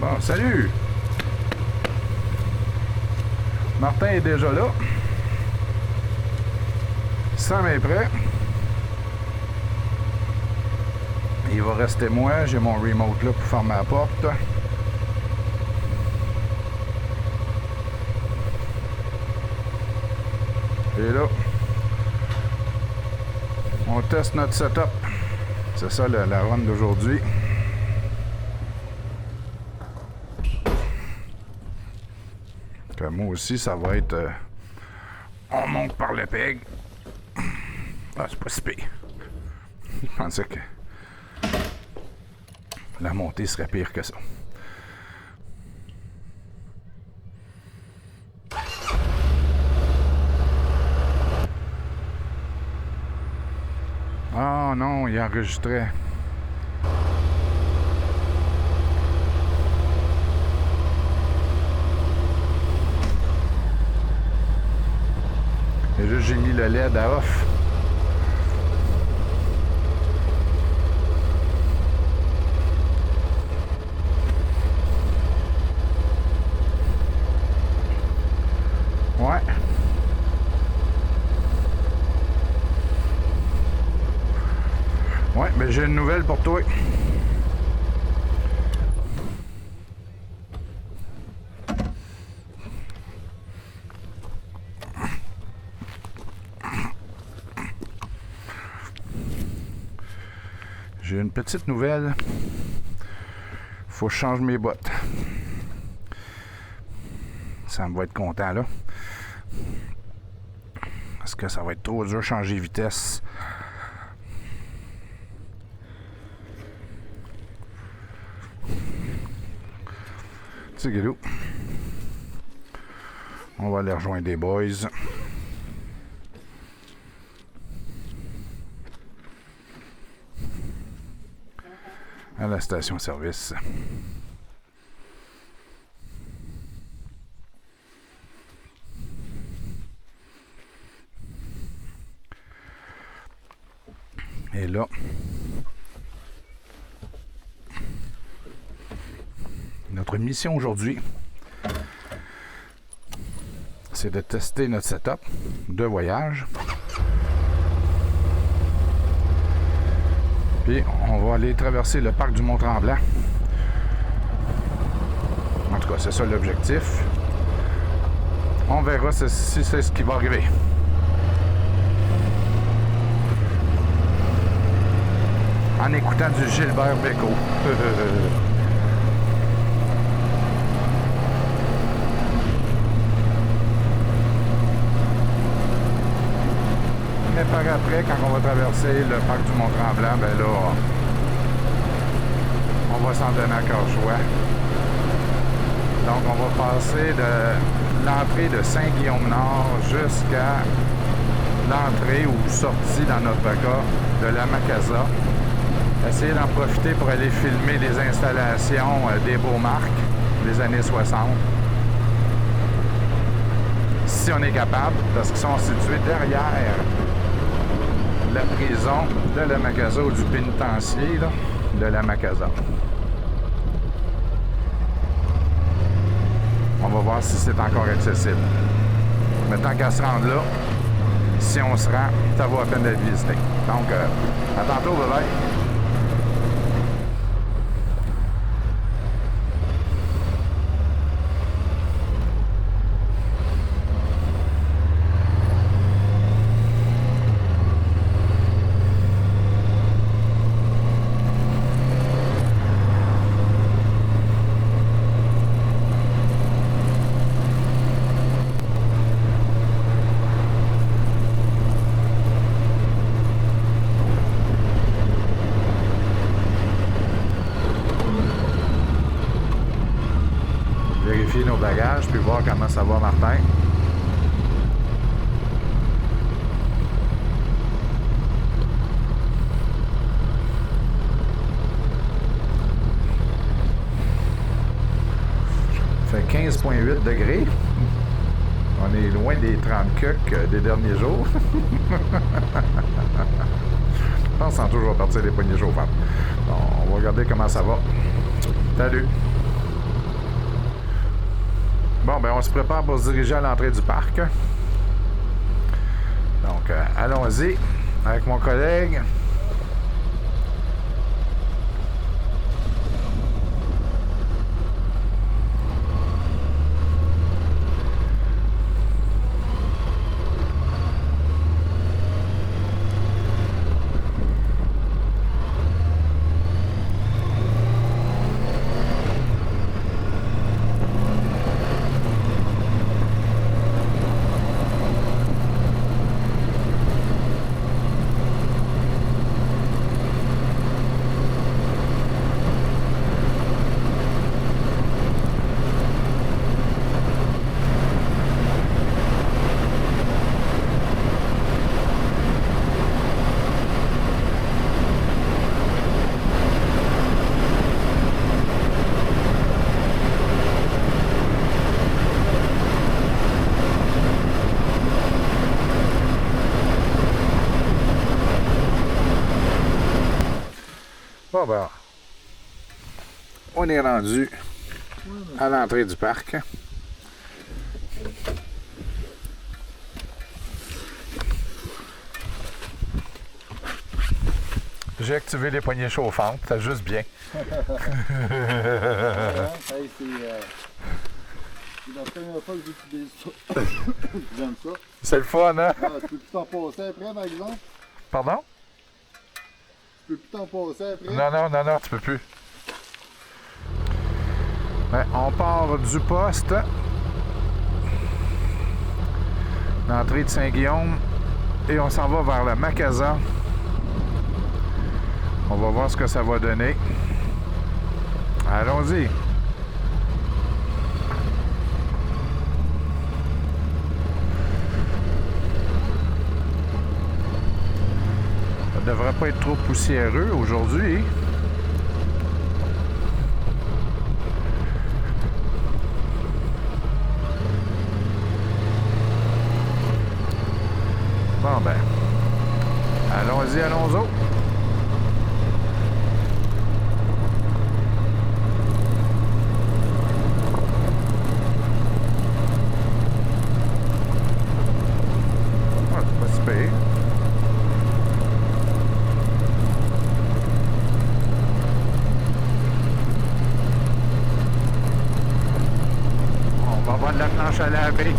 Bon, salut! Martin est déjà là. Sam est prêt. Il va rester moi. J'ai mon remote là pour fermer la porte. Et là, on teste notre setup. C'est ça la run d'aujourd'hui. Que moi aussi, ça va être... on monte par le peg. Ah, c'est pas si pire. Je pensais que la montée serait pire que ça. Ah non, il enregistrait. Et juste j'ai mis le LED à off. Ouais. Ouais, mais j'ai une nouvelle pour toi. J'ai une petite nouvelle. Faut que je change mes bottes. Ça me va être content là. Parce que ça va être trop dur de changer de vitesse. C'est guilou. On va aller rejoindre des boys. À la station-service. Et là, notre mission aujourd'hui, c'est de tester notre setup de voyage. Puis on va aller traverser le parc du Mont-Tremblant. En tout cas, c'est ça l'objectif. On verra si c'est ce qui va arriver. En écoutant du Gilbert Bécaud. Mais par après, quand on va traverser le parc du Mont-Tremblant, ben là, on va s'en donner à cœur choix. Donc, on va passer de l'entrée de Saint-Guillaume-Nord jusqu'à l'entrée ou sortie, dans notre cas, de la Macasa. Essayer d'en profiter pour aller filmer les installations des Beaumarc des années 60. Si on est capable, parce qu'ils sont situés derrière la prison de la Macasa ou du pénitencier là, de la Macasa. On va voir si c'est encore accessible. Mais tant qu'à se rendre là, si on se rend, ça vaut la peine d'être visité. Donc, à tantôt, bye bye. Vérifier nos bagages puis voir comment ça va, Martin. Fait 15,8 degrés. On est loin des 30 cucs des derniers jours. Je pense sans toujours partir des poignées chauffantes. Bon, on va regarder comment ça va. Salut! Bon, ben on se prépare pour se diriger à l'entrée du parc. Donc, allons-y avec mon collègue. Bon, ben, on est rendu à l'entrée du parc. J'ai activé les poignées chauffantes, ça juste bien. C'est la première fois que j'utilise ça. J'aime ça. C'est le fun, hein? Ah, tu peux plus t'en passer après, par exemple? Pardon? Tu peux plus t'en passer après? Non, tu peux plus. Ben, on part du poste. L'entrée de Saint-Guillaume. Et on s'en va vers le Macasa. On va voir ce que ça va donner. Allons-y. Ça devrait pas être trop poussiéreux aujourd'hui. Bon ben, allons-y, allons-y. On va voir de la planche à laver.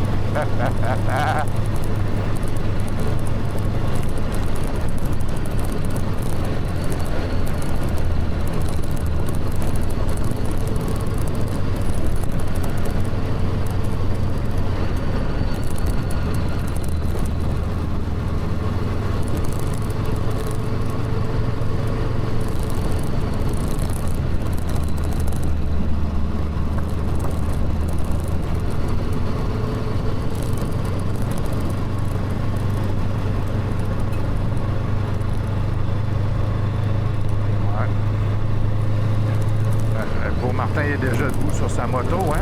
Martin est déjà debout sur sa moto, hein?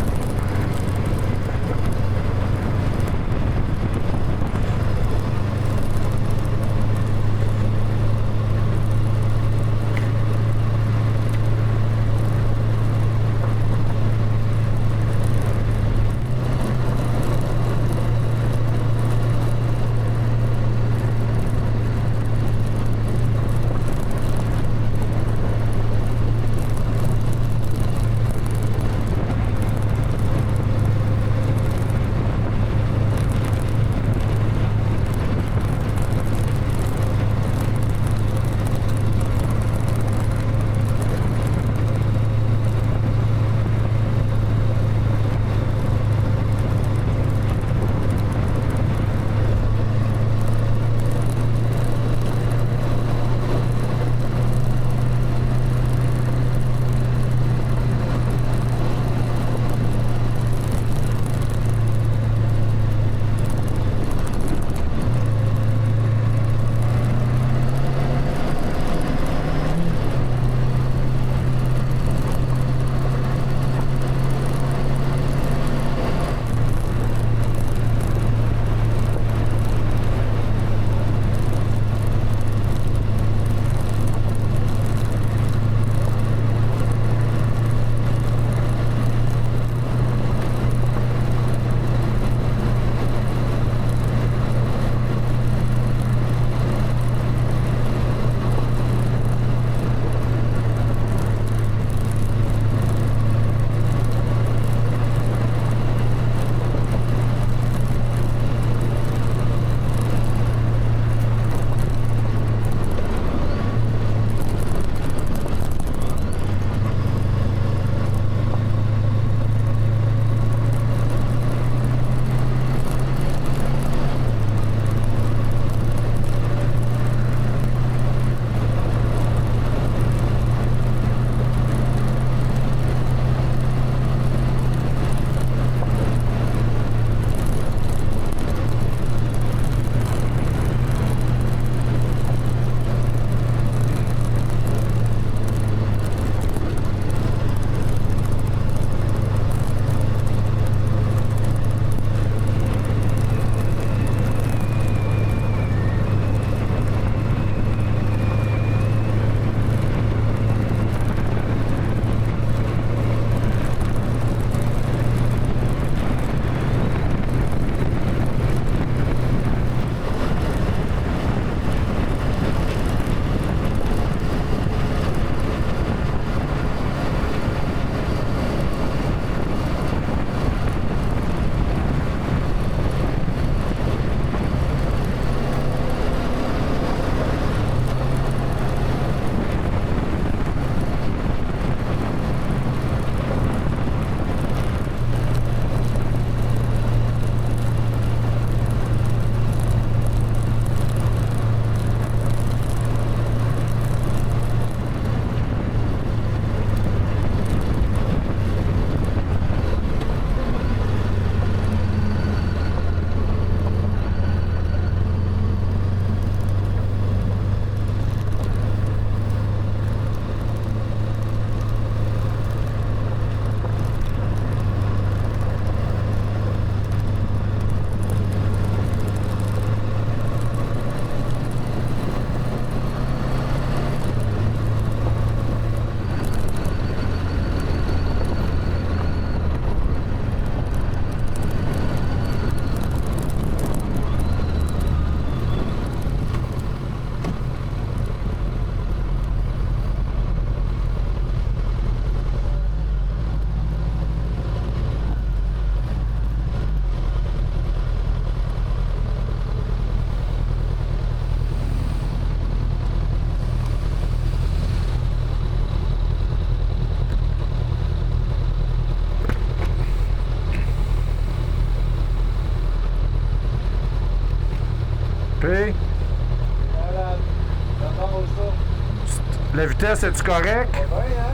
vitesse, es-tu correct? Ouais, hein?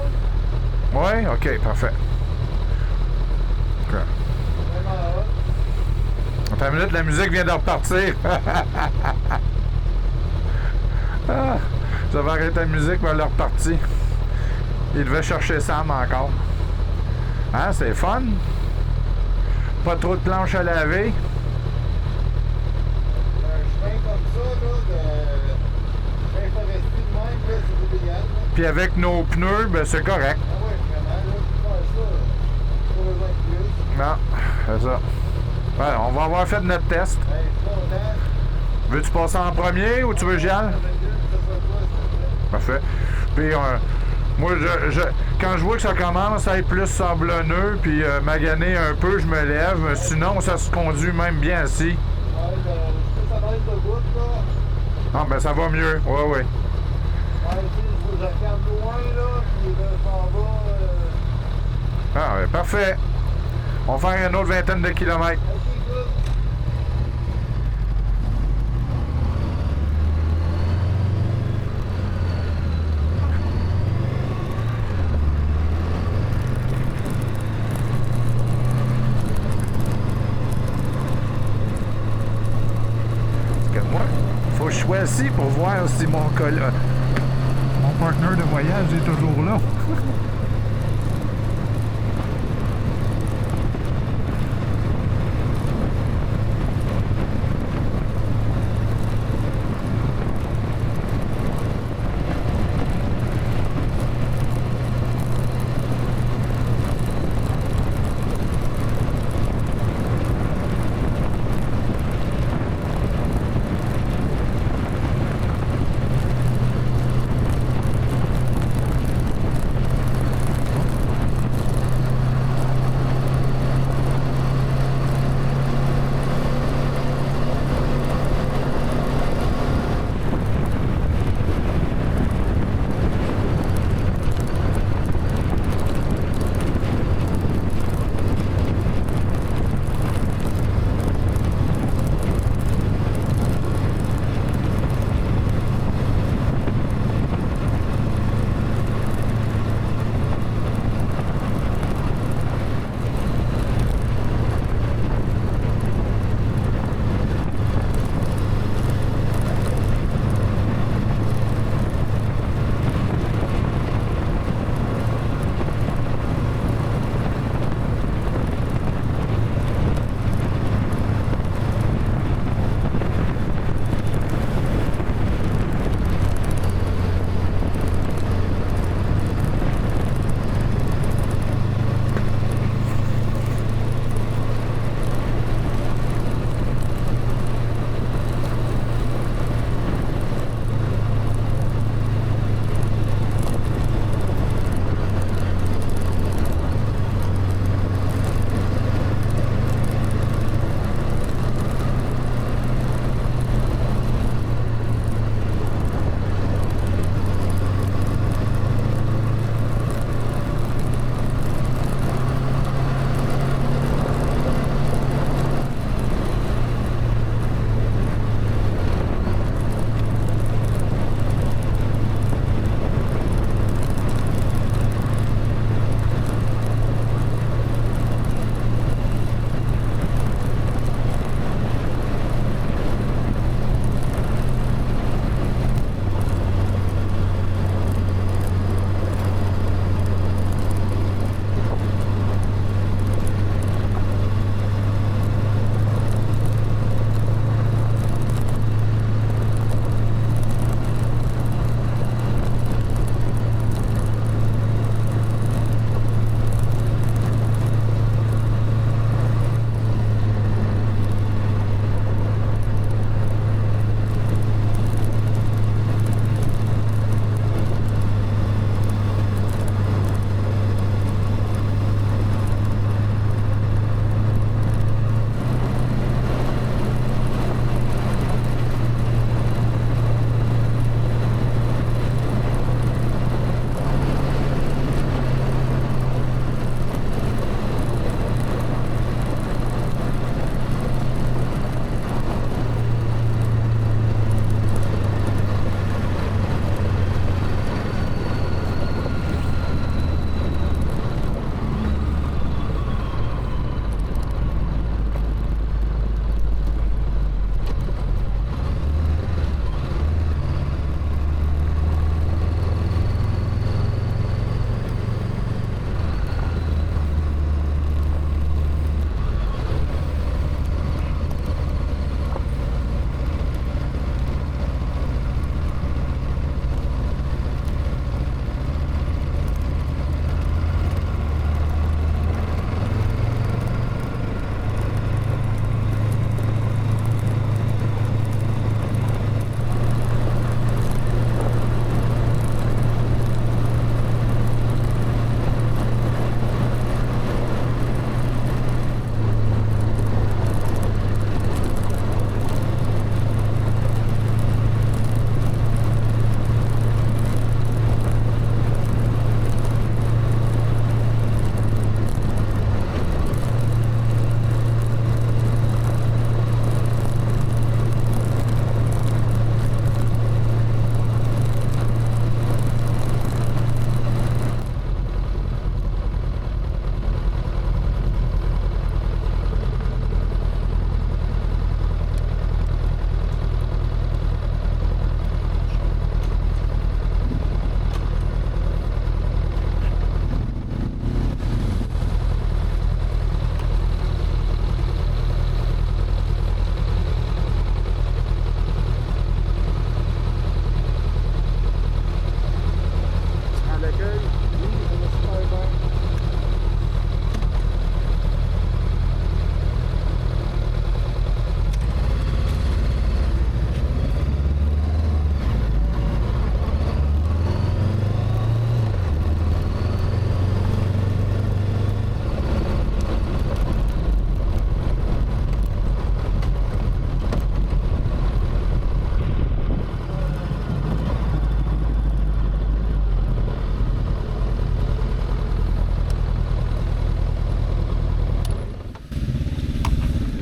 Oui? OK, parfait. OK. Vraiment hot. Attends une minute, la musique vient de repartir. Ah, j'avais arrêté la musique, mais elle est repartie. Il devait chercher Sam encore. Hein, c'est fun? Pas trop de planches à laver. Un chemin comme ça, là, de chemin forestier de même, là, c'est idéal. Puis avec nos pneus, ben c'est correct. Ah ouais, vraiment, là, pour faire ça, pas besoin de plus. Non, c'est ça. Ouais, on va avoir fait notre test. Hey, je suis content. Veux-tu passer en premier ou tu veux que j'y aille? Parfait. Puis, moi, quand je vois que ça commence à être plus sablonneux, puis magané un peu, je me lève. Sinon, ça se conduit même bien assis. Ouais, ben, je peux s'arrêter de bout, là. Ah, ben ça va mieux. Ouais, ouais. Ouais, tu sais, je regarde loin, là, puis là, je m'en vais. Ah, ouais, parfait. On va faire une autre vingtaine de kilomètres. Ok, good. Parce que moi, faut que je sois assis pour voir si mon partenaire de voyage est toujours là.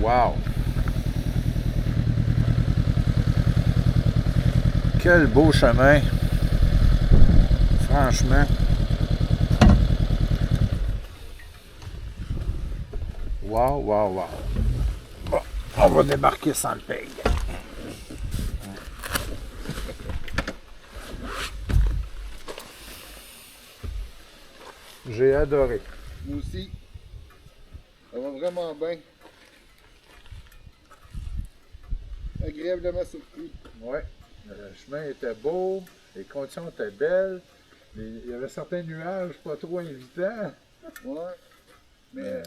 Wow! Quel beau chemin! Franchement! Wow, wow, wow! Bon, on va débarquer sans le paye. J'ai adoré. Moi aussi. Ça va vraiment bien. Agréablement surpris. Oui, le chemin était beau, les conditions étaient belles, il y avait certains nuages pas trop invitants. Ouais. Mais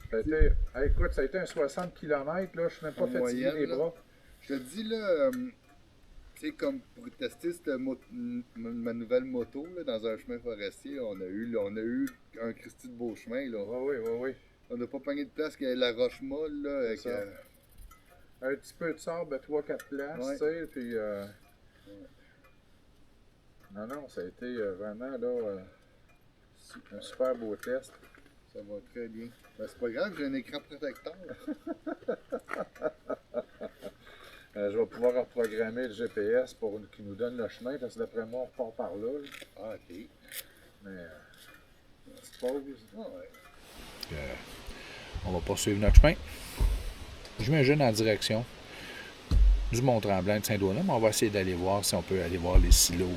Ça a été, écoute, ça a été un 60 km, là, je suis même pas en fatigué moyenne, les là. bras. Je te dis là, tu sais, comme pour tester ma nouvelle moto là, dans un chemin forestier, là, on a eu un Christy de beau chemin. Là. Oui, oui, oui, oui. On n'a pas pogné de place qu'il y a la roche molle. Là, avec, ça. Un petit peu de sable à 3-4 places, Ouais. tu sais, puis... Non, non, ça a été vraiment, là, un super beau test. Ça va très bien. Ben, c'est pas grave, j'ai un écran protecteur. Je vais pouvoir reprogrammer le GPS pour qu'il nous donne le chemin, parce que d'après moi, on repart par là. Ah, ok. Mais, petite pause. Ah, ouais. On va poursuivre notre chemin. J'imagine en direction du Mont-Tremblant de Saint-Donat, mais on va essayer d'aller voir si on peut aller voir les silos,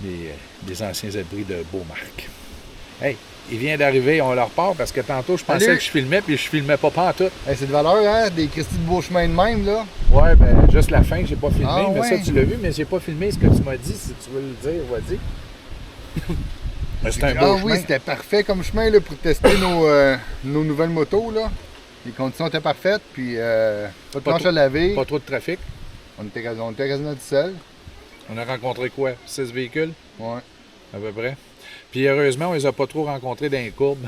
des anciens abris de Beaumarc. Hey, il vient d'arriver, on leur repart parce que tantôt je pensais Salut. que je filmais, puis je filmais pas pantoute. Hey, c'est de valeur, hein? Des Christy de beau chemin de même, là. Ouais, ben juste la fin que j'ai pas filmé, Ah, mais ouais. ça tu l'as vu, mais j'ai pas filmé ce que tu m'as dit. Si tu veux le dire, vas-y. Mais c'est un beau Ah chemin. oui, c'était parfait comme chemin là, pour tester nos nouvelles motos. Là. Les conditions étaient parfaites, puis pas de planche trop- à laver. Pas trop de trafic. On était quasiment tout seul. On a rencontré quoi? 6 véhicules, Ouais. à peu près. Puis heureusement, on les a pas trop rencontrés dans les courbes.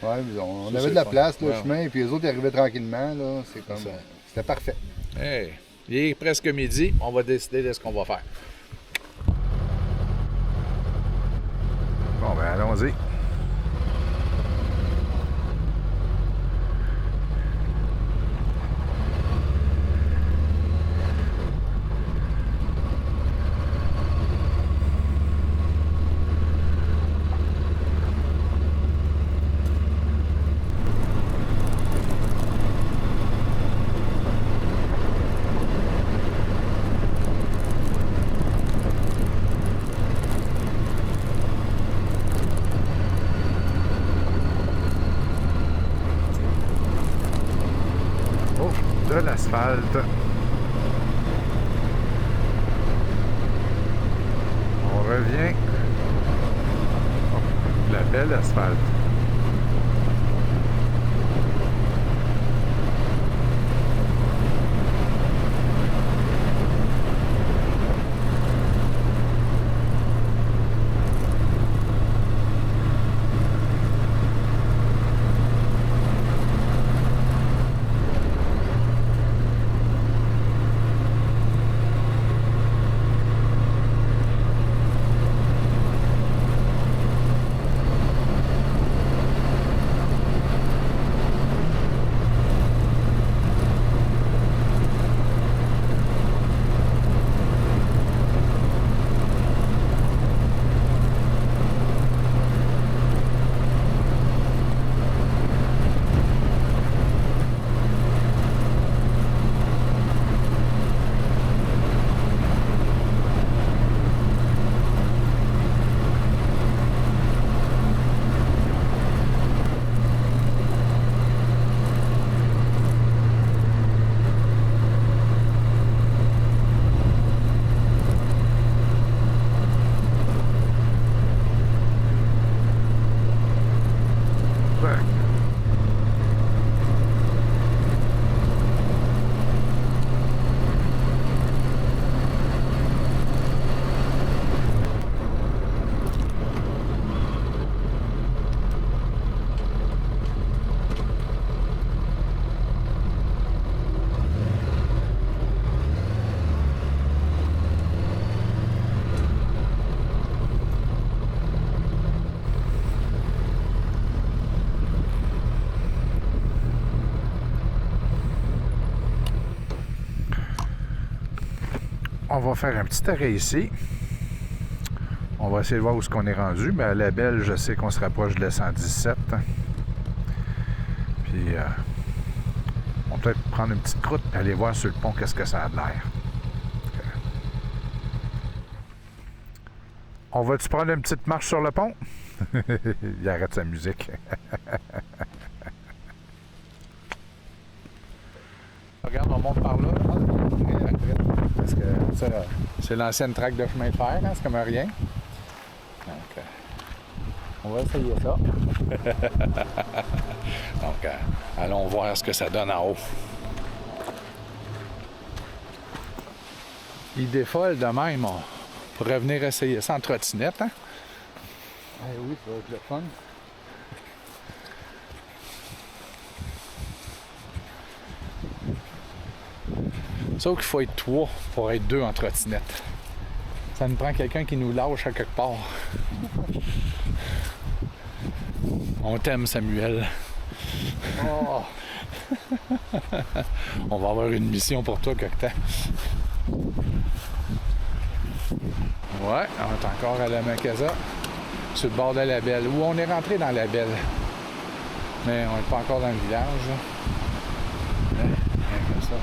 Ouais, mais on Ça, avait c'est de la le fun. place, là, Ouais. le chemin, et puis les autres ils arrivaient tranquillement. Là. C'est comme. ça. C'était parfait. Hey, il est presque midi, on va décider de ce qu'on va faire. Bon, ben allons-y. Oh, de l'asphalte. On revient. Oh, la belle asphalte. on va faire un petit arrêt ici. On va essayer de voir où est-ce qu'on est rendu. Mais à la Belle, je sais qu'on se rapproche de la 117. Puis, on va peut-être prendre une petite croûte et aller voir sur le pont qu'est-ce que ça a de l'air. On va-tu prendre une petite marche sur le pont? Il arrête sa musique. Regarde, on monte par là. Parce que ça, c'est l'ancienne traque de chemin de fer, hein? C'est comme rien. Donc, on va essayer ça. Donc, allons voir ce que ça donne en haut. Idée folle de même, on pourrait venir essayer ça en trottinette, hein? Oui, ça va être le fun. Sauf qu'il faut être 3 pour être 2 en trottinette. Ça nous prend quelqu'un qui nous lâche à quelque part. On t'aime, Samuel. Oh. On va avoir une mission pour toi quelque temps. Ouais, on est encore à la Macasa, sur le bord de la Belle, où on est rentré dans la Belle. Mais on n'est pas encore dans le village. Hein? Comme ça.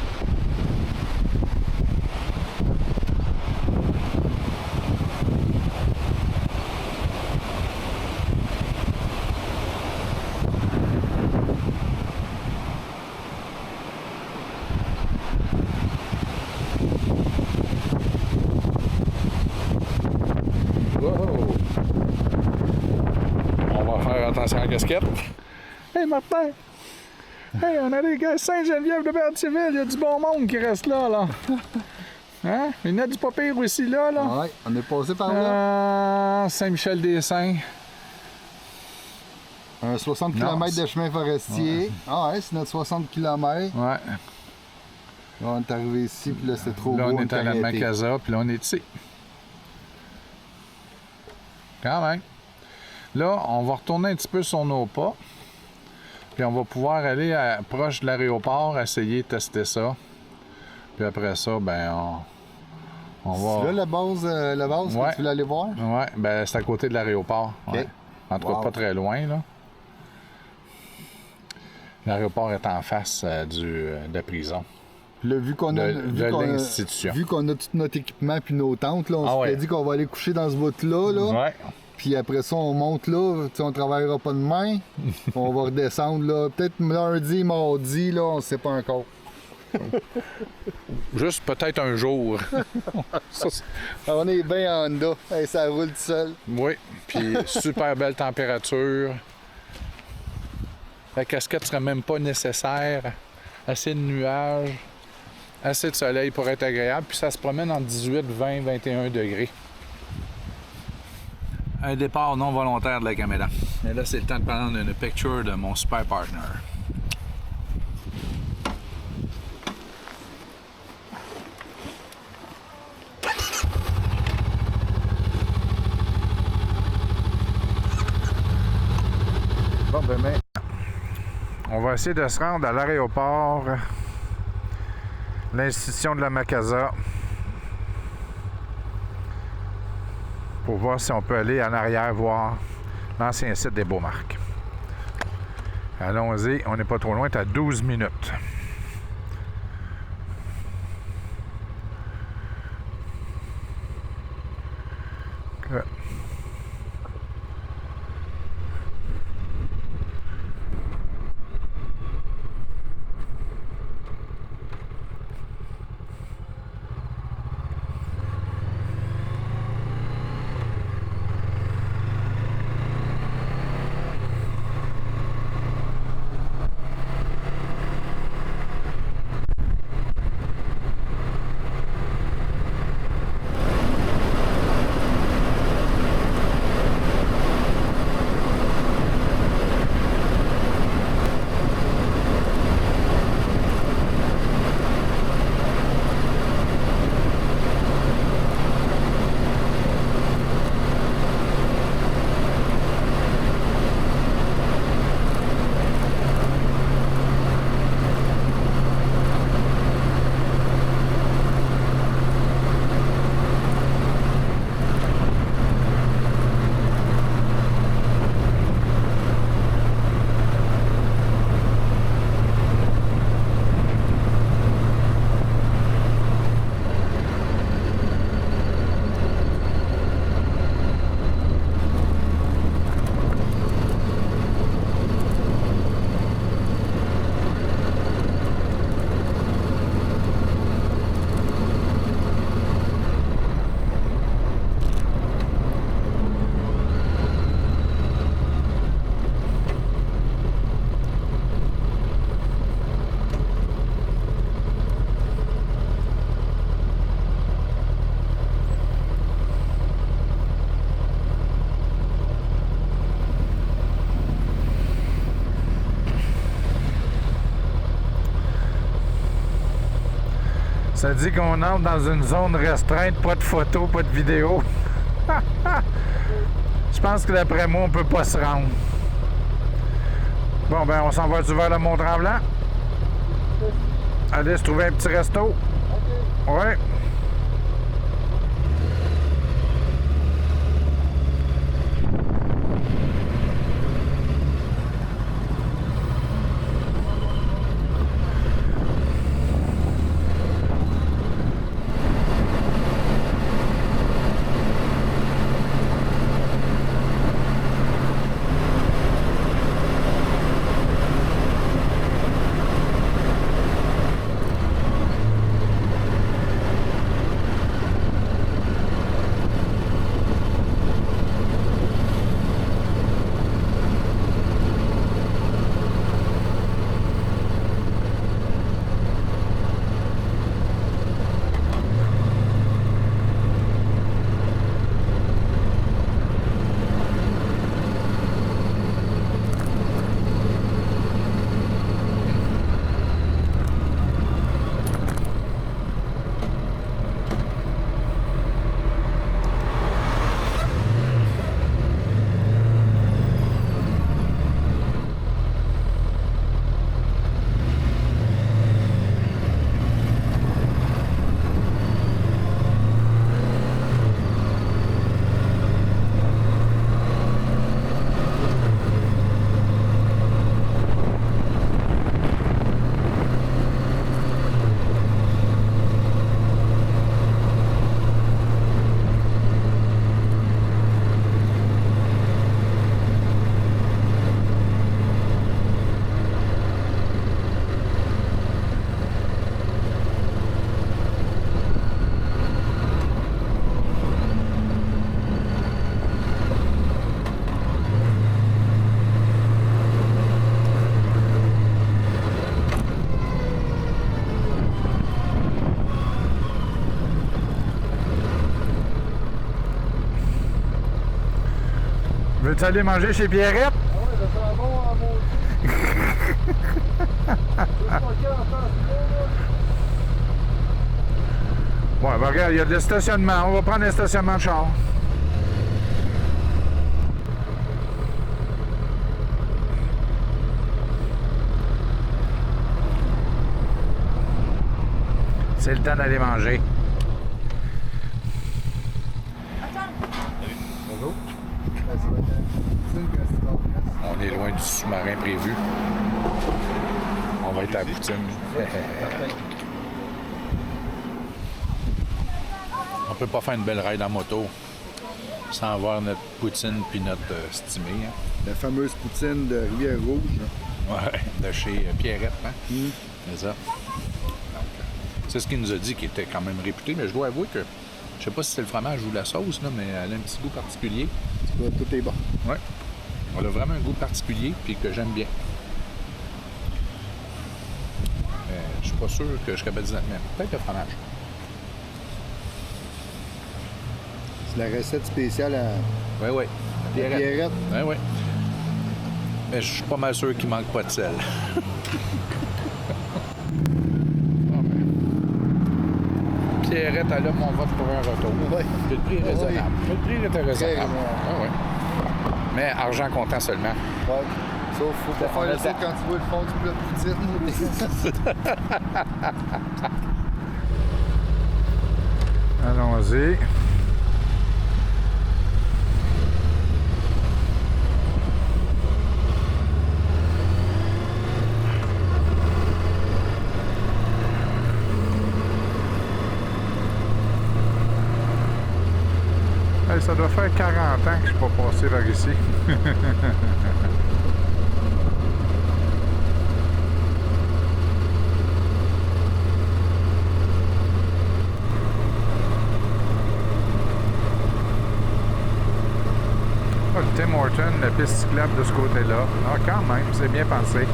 Attention à la casquette. Hey Martin! Hey, on a des gars Sainte-Geneviève de Berthierville, il y a du bon monde qui reste là, là. Hein? Il y en a du pas pire aussi là, là. Ouais, on est passé par là. Saint-Michel-des-Saints. Un 60 km de chemin forestier. Ouais. Ah ouais, c'est notre 60 km. Ouais. Là, on est arrivé ici, puis là, c'est trop là, beau. Là, on est à la Macasa, puis là, on est ici. Quand même. Là, on va retourner un petit peu sur nos pas. Puis on va pouvoir aller proche de l'aéroport, essayer de tester ça. Puis après ça, ben on va... C'est là la base ouais. Que tu voulais aller voir? Ouais, ben c'est à côté de l'aéroport. Okay. Ouais. En tout cas, pas très loin, là. L'aéroport est en face de la prison. Là, vu qu'on a l'institution. Vu qu'on a tout notre équipement puis nos tentes, là, on s'est dit qu'on va aller coucher dans ce bout-là. Là. Ouais. Puis après ça, on monte là, on travaillera pas demain. On va redescendre là, peut-être lundi, mardi, là, on sait pas encore. Juste peut-être un jour. On est bien en Honda, hey, ça roule tout seul. Oui, puis super belle température. La casquette serait même pas nécessaire. Assez de nuages, assez de soleil pour être agréable. Puis ça se promène entre 18, 20, 21 degrés. Un départ non volontaire de la caméra. Et là, c'est le temps de prendre une picture de mon super partner. Bon, ben, on va essayer de se rendre à l'aéroport, l'institution de la Macasa, pour voir si on peut aller en arrière voir l'ancien site des Beaumarks. Allons-y, on n'est pas trop loin, c'est à 12 minutes. Ça dit qu'on entre dans une zone restreinte, pas de photos, pas de vidéos. Je pense que d'après moi, on peut pas se rendre. Bon, ben, on s'en va vers le Mont-Tremblant. Allez se trouver un petit resto. Ouais. Veux-tu aller manger chez Pierrette? Ah ouais, ça sent bon en maudit. Ouais, ben regarde, il y a de stationnement. On va prendre un stationnement de char. C'est le temps d'aller manger. Bonjour. On est loin du sous-marin prévu. On va être à la poutine. On peut pas faire une belle ride en moto sans avoir notre poutine puis notre stimé. Hein. La fameuse poutine de Rivière-Rouge. Ouais, de chez Pierrette. Hein? C'est ça. C'est ce qu'il nous a dit, qui était quand même réputé, mais je dois avouer que je sais pas si c'est le fromage ou la sauce, là, mais elle a un petit goût particulier. Tout est bon. Ouais. Elle a vraiment un goût particulier puis que j'aime bien. Mais je suis pas sûr que je suis capable de dire, mais peut-être le fromage. C'est la recette spéciale à Oui. Pierrette. Oui. Mais je suis pas mal sûr qu'il manque pas de sel. Pierrette, elle a mon vote pour un retour. Ouais. Le prix est raisonnable. Le prix était raisonnable. Très Ouais. Mais argent comptant seulement. Ouais. Sauf faut pas faire le saut quand tu vois le fond du plat de poutine. Allons-y. Hey, ça doit faire 40 ans que je ne suis pas passé vers ici. Oh, le Tim Horton, la piste cyclable de ce côté-là. Ah, quand même, c'est bien pensé.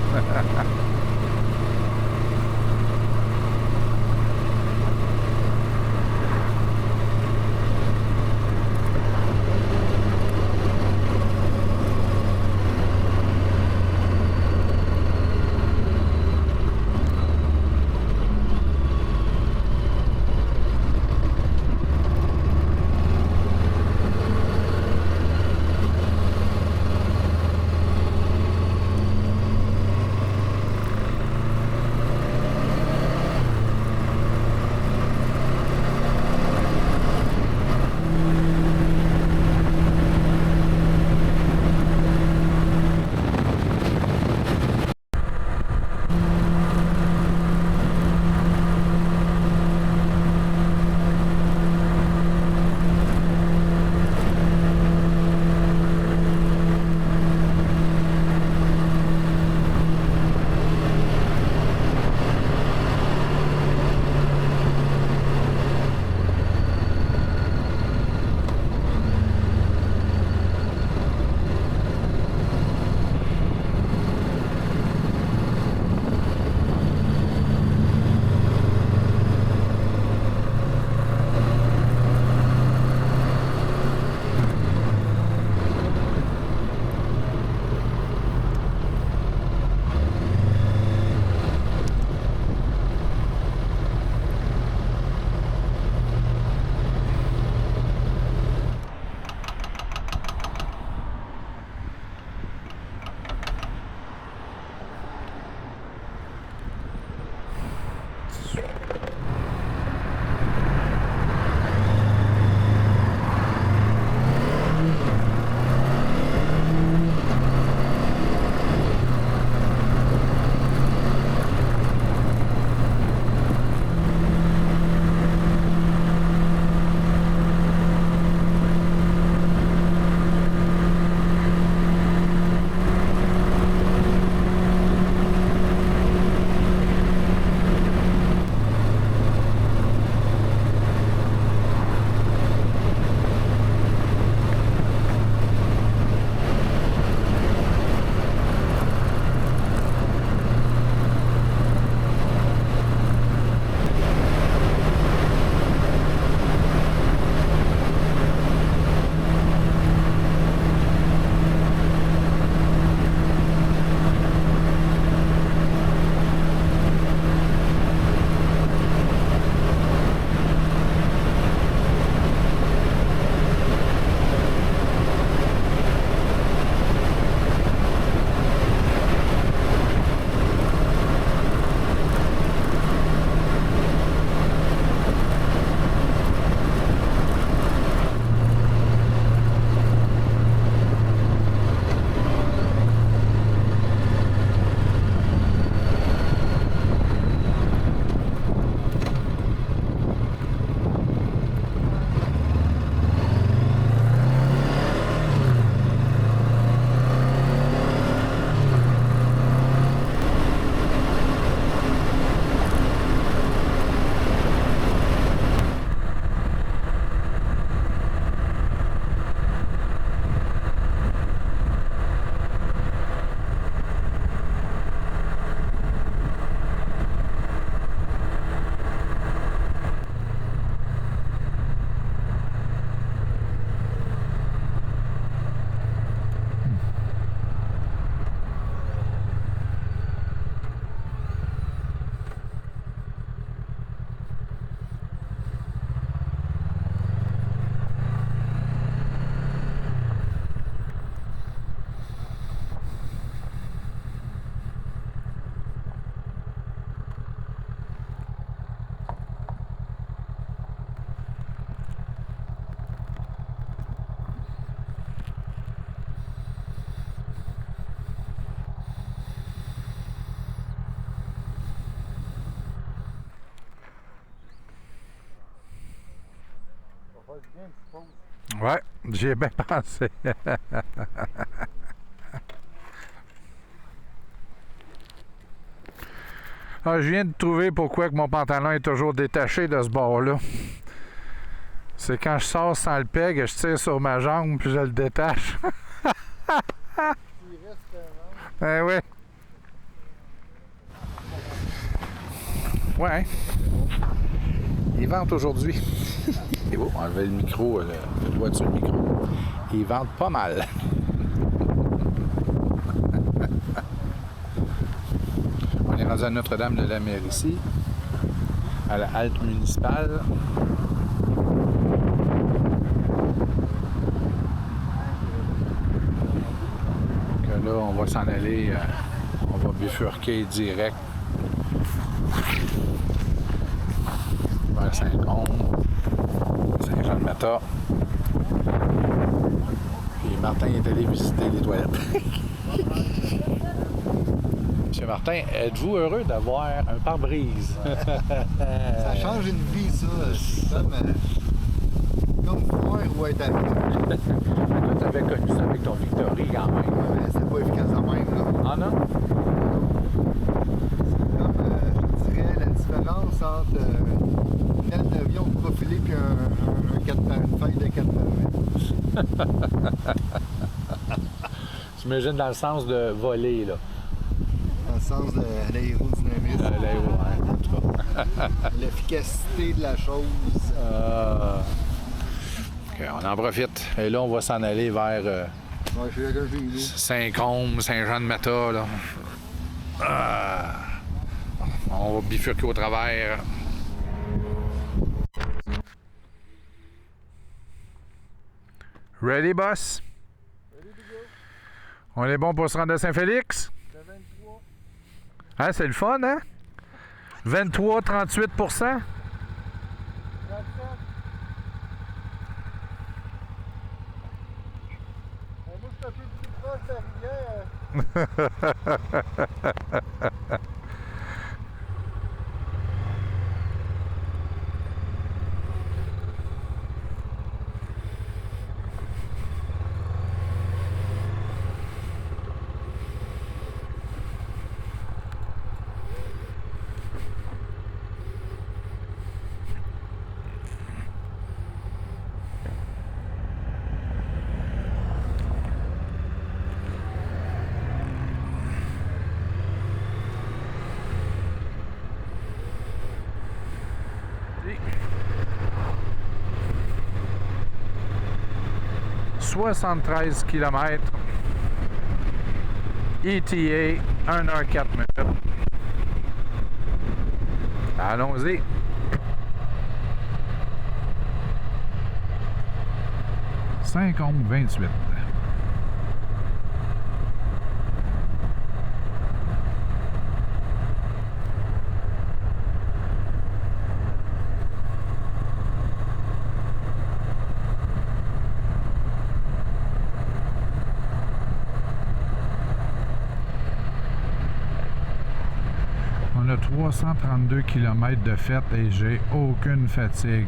bien une petite pause. Ouais, j'y ai bien pensé. Ah, je viens de trouver pourquoi que mon pantalon est toujours détaché de ce bord-là. C'est quand je sors sans le peg, je tire sur ma jambe puis je le détache. Il reste Eh oui. Ouais. Ils vendent aujourd'hui. Et bon, enlever le micro, le doigt sur le micro. Ils vendent pas mal. On est rendu à Notre-Dame-de-la-Mer ici, à la halte municipale. Que là, on va s'en aller, on va bifurquer direct vers Saint-Côme, Saint-Jean-de-Mata. Puis Martin est allé visiter les toilettes. Monsieur Martin, êtes-vous heureux d'avoir un pare-brise? Ça change une vie, ça. C'est comme voir ou être avec. Toi, tu avais connu ça avec ton Victory quand même. Mais c'est pas efficace de même, là. Ah non? C'est comme, je dirais, la différence entre une aile d'avion profilée et une feuille de 4 J'imagine dans le sens de voler, là. Dans le sens de l'aérodynamisme. Ouais, en tout cas. L'efficacité de la chose. OK, on en profite. Et là, on va s'en aller vers Ouais, je suis là, Saint-Côme, Saint-Jean-de-Mata, là. On va bifurquer au travers. Ready, boss? On est bon pour se rendre à Saint-Félix? Le 23. Hein, c'est le fun, hein? 23, 38 %. 37. Moi, je suis un peu plus proche de la rivière. « 73 km. ETA, 1 h 4 minutes. Allons-y. Saint-Côme 28. On a 332 km de fête et j'ai aucune fatigue.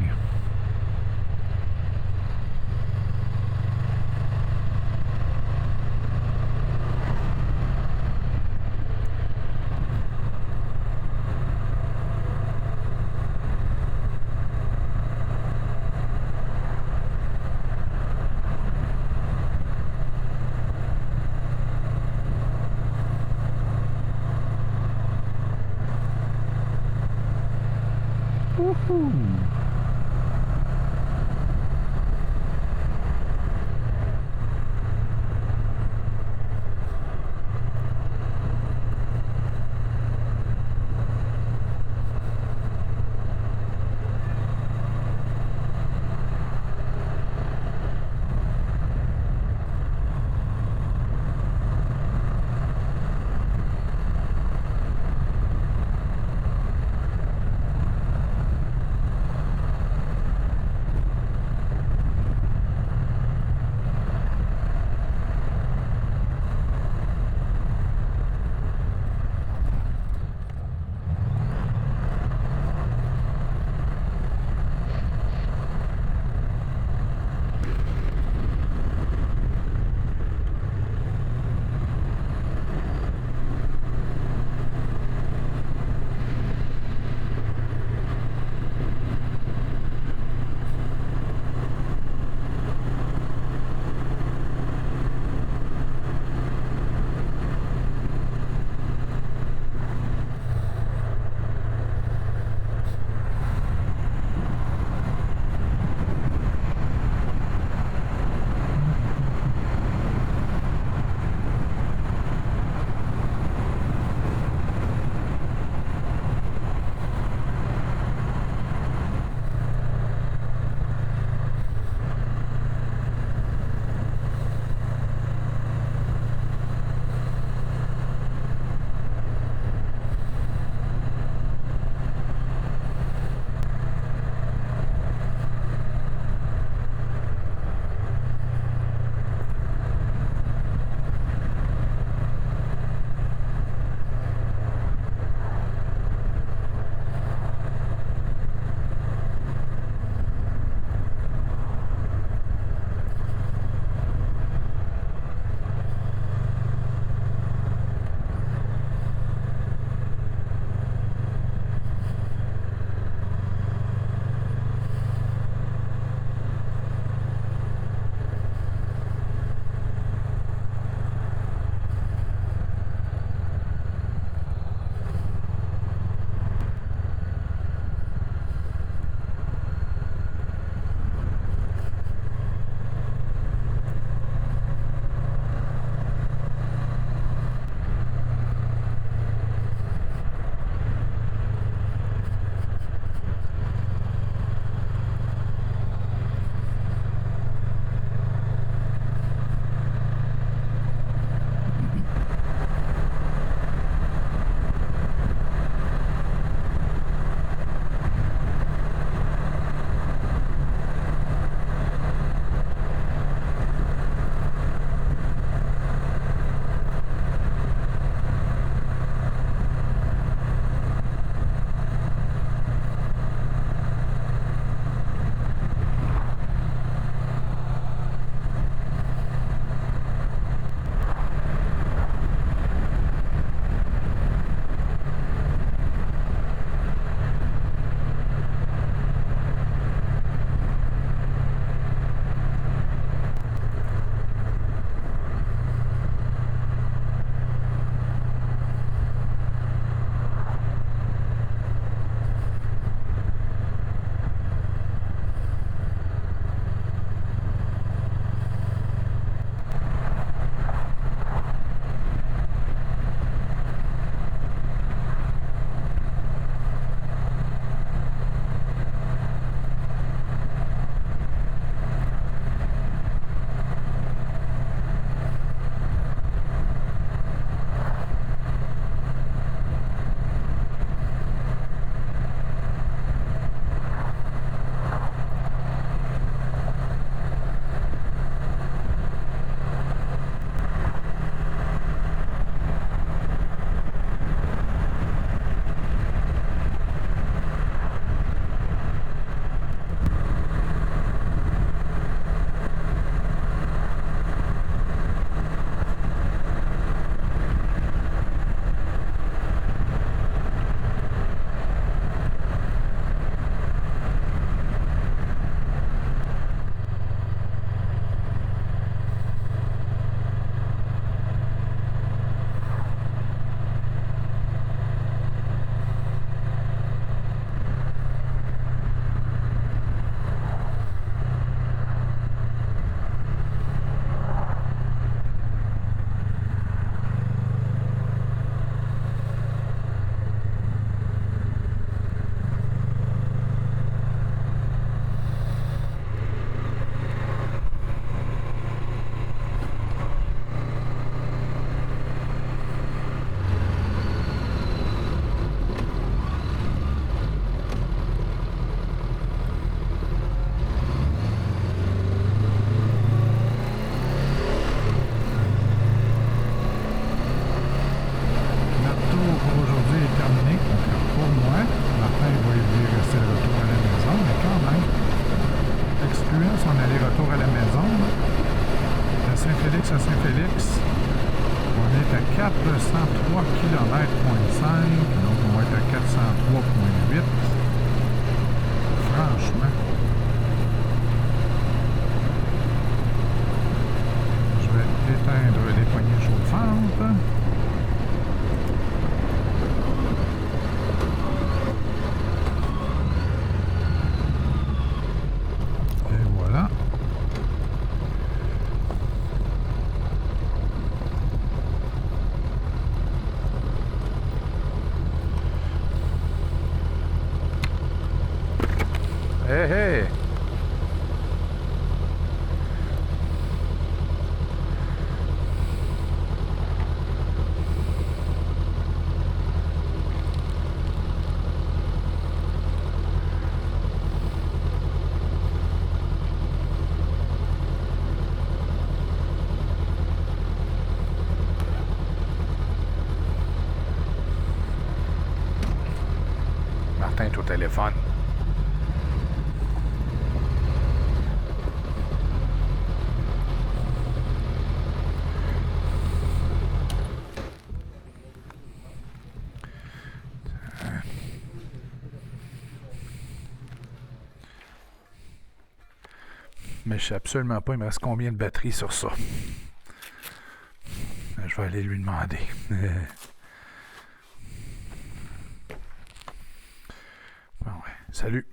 Wouhou! est à 403 km/5, donc on va être à 403,8. Franchement, je vais éteindre les poignées chauffantes. Et voilà. Hey, hey! Martin est au téléphone. Mais je sais absolument pas, il me reste combien de batterie sur ça. Je vais aller lui demander. Bon, ouais. Salut.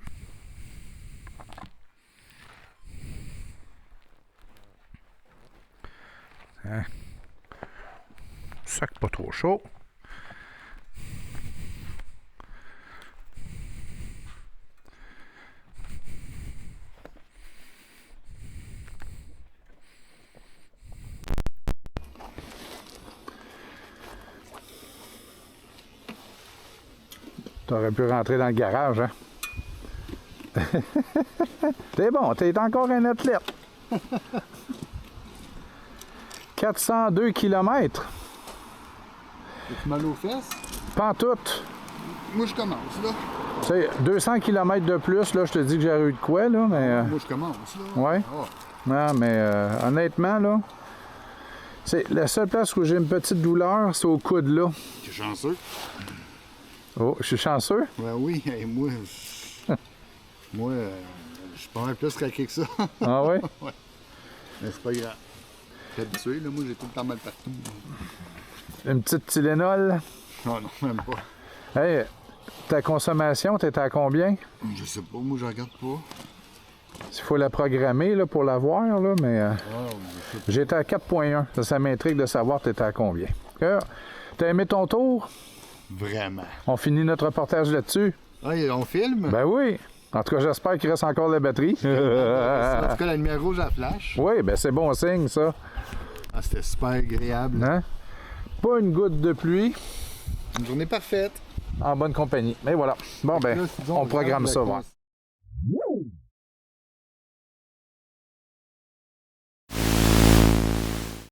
Hein? Sac pas trop chaud. T'aurais pu rentrer dans le garage, hein? T'es bon, t'es encore un athlète. 402 km. As-tu mal aux fesses? Pantoute. Moi, je commence, là. Tu sais, 200 km de plus, là, je te dis que j'aurais eu de quoi, là, mais... Moi, je commence, là. Ouais. Oh. Non, mais honnêtement, là, c'est la seule place où j'ai une petite douleur, c'est au coude, là. T'es chanceux? Oh, je suis chanceux? Ben oui, et moi, moi, je suis pas mal plus craqué que ça. Ah ouais? Ouais. Mais c'est pas grave. Je suis habitué, là. Moi, j'ai tout le temps mal partout. Une petite Tylenol? Non, non, même pas. Hey, ta consommation, t'es à combien? Je sais pas, moi, je regarde pas. Il faut la programmer, là, pour l'avoir, là, mais... J'étais à 4,1. Ça m'intrigue de savoir t'étais à combien. T'as aimé ton tour? Vraiment. On finit notre reportage là-dessus? Ah, on filme? Ben oui! En tout cas, j'espère qu'il reste encore la batterie. En tout cas, la lumière rouge, elle flash. Oui, ben c'est bon signe, ça. Ah, c'était super agréable. Hein? Pas une goutte de pluie. Une journée parfaite. En bonne compagnie. Mais voilà. Bon, ben, Là, on programme ça, regarde, voir.